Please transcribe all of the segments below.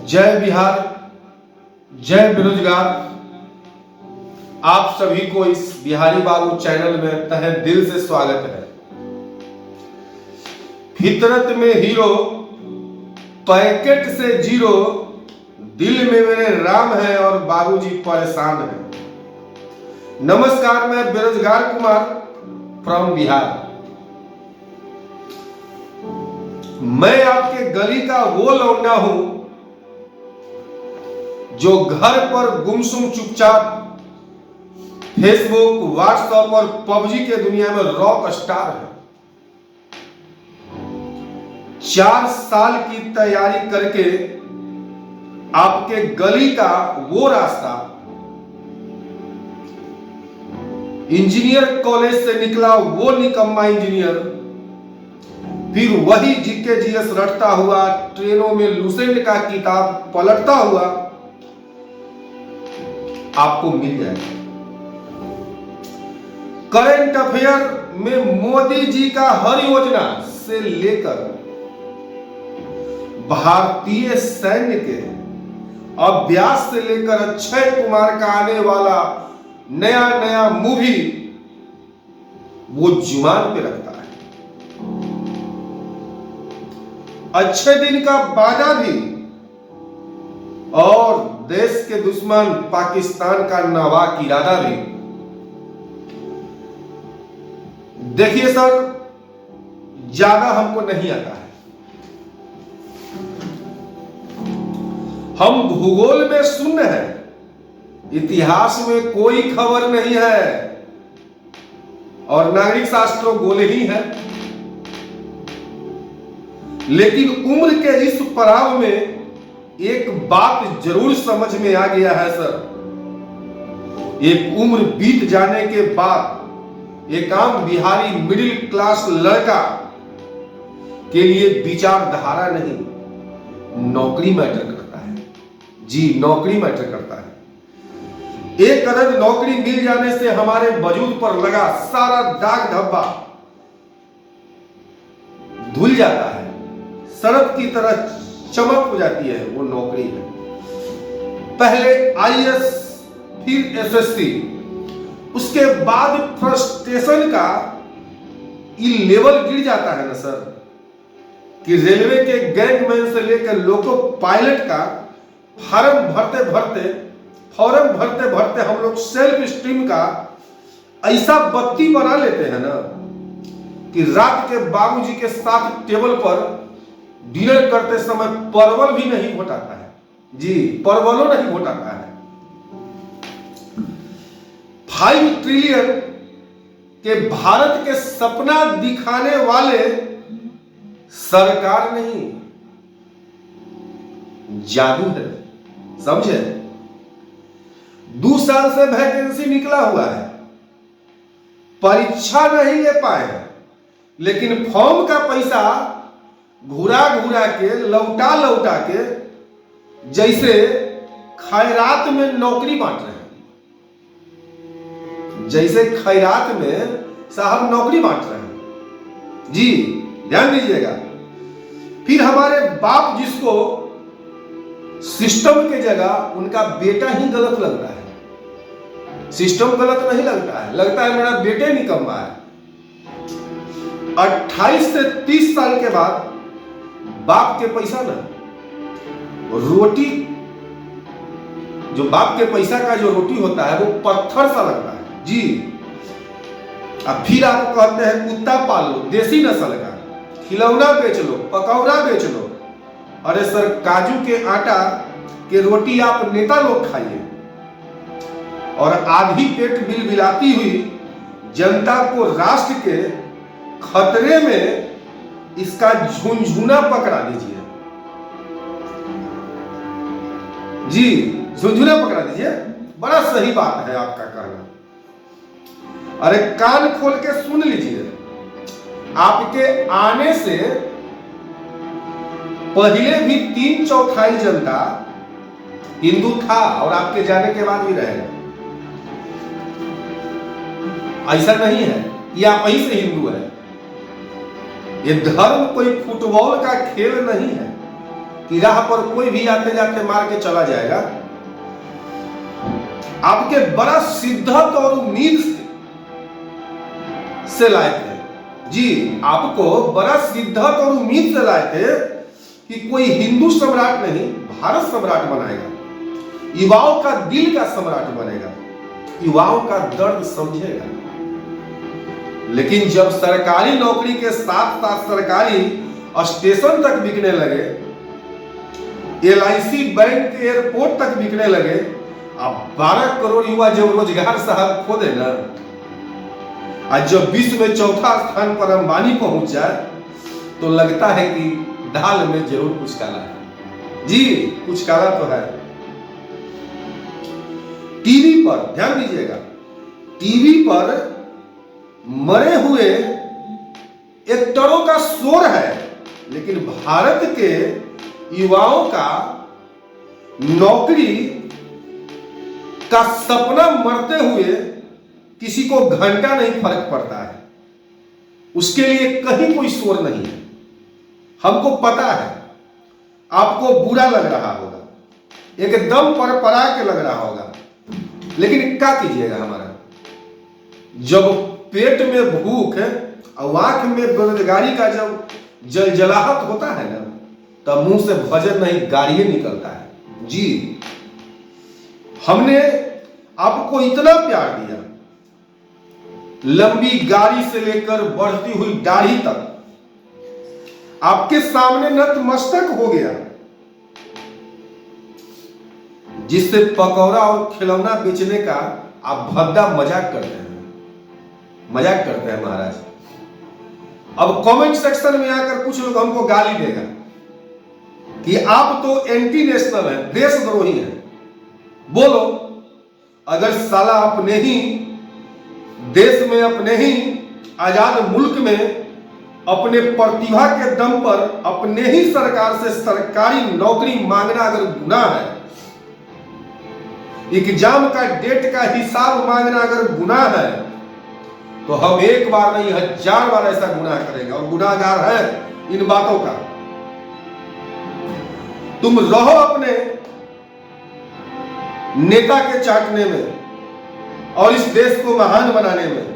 जय बिहार, जय बेरोजगार। आप सभी को इस बिहारी बाबू चैनल में तहे दिल से स्वागत है। फितरत में हीरो, पैकेट से जीरो, दिल में मेरे राम है और बाबूजी परेशान है। नमस्कार, मैं बेरोजगार कुमार फ्रॉम बिहार। मैं आपके गली का वो लौंडा हूं जो घर पर गुमसुम चुपचाप फेसबुक, व्हाट्सएप और पबजी के दुनिया में रॉक स्टार है। 4 साल की तैयारी करके आपके गली का वो रास्ता, इंजीनियर कॉलेज से निकला वो निकम्मा इंजीनियर, फिर वही जीके जीएस रटता हुआ, ट्रेनों में लुसेंट का किताब पलटता हुआ आपको मिल जाएगा। करंट अफेयर में मोदी जी का हर योजना से लेकर भारतीय सैन्य के अभ्यास से लेकर अक्षय कुमार का आने वाला नया नया मूवी वो जुबान पे रखता है। अच्छे दिन का वादा भी और देश के दुश्मन पाकिस्तान का नापाक इरादा भी। देखिए सर, ज्यादा हमको नहीं आता है। हम भूगोल में शून्य हैं, इतिहास में कोई खबर नहीं है और नागरिक शास्त्रों गोले ही है। लेकिन उम्र के इस पड़ाव में एक बात जरूर समझ में आ गया है सर। एक उम्र बीत जाने के बाद एक आम बिहारी मिडिल क्लास लड़का के लिए विचारधारा नहीं, नौकरी मैटर करता है। जी, नौकरी मैटर करता है। एक अदद नौकरी मिल जाने से हमारे वजूद पर लगा सारा दाग धब्बा धुल जाता है, सरद की तरह चमक हो जाती है वो नौकरी में। पहले आईएएस, फिर एसएससी, उसके बाद फ्रस्ट्रेशन का ये लेवल गिर जाता है ना सर, कि रेलवे के गैंगमैन से लेकर लोको पायलट का फॉर्म भरते भरते हम लोग सेल्फ स्टीम का ऐसा बत्ती बना लेते हैं ना कि रात के बाबूजी के साथ टेबल पर डिनर करते समय परवल भी नहीं घोटाता है। जी, परवलों नहीं घोटाता है। 5 ट्रिलियन के भारत के सपना दिखाने वाले सरकार नहीं, जादू है, समझे। 2 साल से वैकेंसी निकला हुआ है, परीक्षा नहीं ले पाए हैं, लेकिन फॉर्म का पैसा घुरा के लौटा के जैसे खैरात में नौकरी बांट रहे हैं, जैसे खैरात में साहब नौकरी बांट रहे हैं। जी, ध्यान दीजिएगा। फिर हमारे बाप जिसको सिस्टम के जगह उनका बेटा ही गलत लगता है। सिस्टम गलत नहीं लगता है, लगता है मेरा बेटे निकम्मा है। 28 से 30 साल के बाद बाप के पैसा ना रोटी, जो बाप के पैसा का जो रोटी होता है वो पत्थर सा लगता है। जी, अब फिर आप कहते हैं कुत्ता पाल लो, देसी नस्ल का, खिलौना बेच लो, पकौड़ा बेच लो। अरे सर, काजू के आटा के रोटी आप नेता लोग खाइए और आधी पेट बिलबिलाती हुई जनता को राष्ट्र के खतरे में इसका झुनझुना पकड़ा दीजिए। जी, झुनझुना पकड़ा दीजिए, बड़ा सही बात है आपका कहना। अरे कान खोल के सुन लीजिए, आपके आने से पहले भी 3/4 जनता हिंदू था और आपके जाने के बाद भी रहेगा। ऐसा नहीं है कि आप वहीं से हिंदू है। ये धर्म कोई फुटबॉल का खेल नहीं है कि राह पर कोई भी आते जाते मार के चला जाएगा। आपके बड़ा शिद्दत और उम्मीद से लाए थे जी, आपको बड़ा शिद्दत और उम्मीद से लाए थे कि कोई हिंदू सम्राट नहीं भारत सम्राट बनाएगा, युवाओं का दिल का सम्राट बनेगा, युवाओं का दर्द समझेगा। लेकिन जब सरकारी नौकरी के साथ साथ सरकारी स्टेशन तक बिकने लगे, LIC बैंक के एयरपोर्ट तक बिकने लगे, अब 12 करोड़ युवा जब रोजगार साहब खो दे ना, आज जब विश्व में चौथा स्थान पर अंबानी पहुंच जाए तो लगता है कि दाल में जरूर कुछ काला है जी, कुछ काला तो है। टीवी पर ध्यान दीजिएगा, टीवी पर मरे हुए एक्टरों का शोर है, लेकिन भारत के युवाओं का नौकरी का सपना मरते हुए किसी को घंटा नहीं फर्क पड़ता है, उसके लिए कहीं कोई शोर नहीं है। हमको पता है आपको बुरा लग रहा होगा, एकदम परपरा के लग रहा होगा, लेकिन क्या कीजिएगा, हमारा जब पेट में भूख और आंख में बेरोजगारी का जब जलजलाहट होता है ना, तब मुंह से भजन नहीं गालियां निकलता है जी। हमने आपको इतना प्यार दिया, लंबी गाड़ी से लेकर बढ़ती हुई दाढ़ी तक आपके सामने नतमस्तक हो गया, जिससे पकौड़ा और खिलौना बेचने का आप भद्दा मजाक करते हैं, मजाक करते हैं महाराज। अब कमेंट सेक्शन में आकर कुछ लोग हमको गाली देगा कि आप तो एंटी नेशनल हैं, देशद्रोही हैं। बोलो, अगर साला अपने ही देश में, अपने ही आजाद मुल्क में अपने प्रतिभा के दम पर अपने ही सरकार से सरकारी नौकरी मांगना अगर गुनाह है, एग्जाम का डेट का हिसाब मांगना अगर गुनाह है, तो हम एक बार नहीं 1000 बार ऐसा गुनाह करेंगे और गुनाहगार है इन बातों का। तुम रहो अपने नेता के चाटने में और इस देश को महान बनाने में,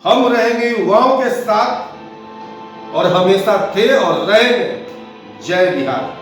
हम रहेंगे युवाओं के साथ और हमेशा थे और रहेंगे। जय बिहार।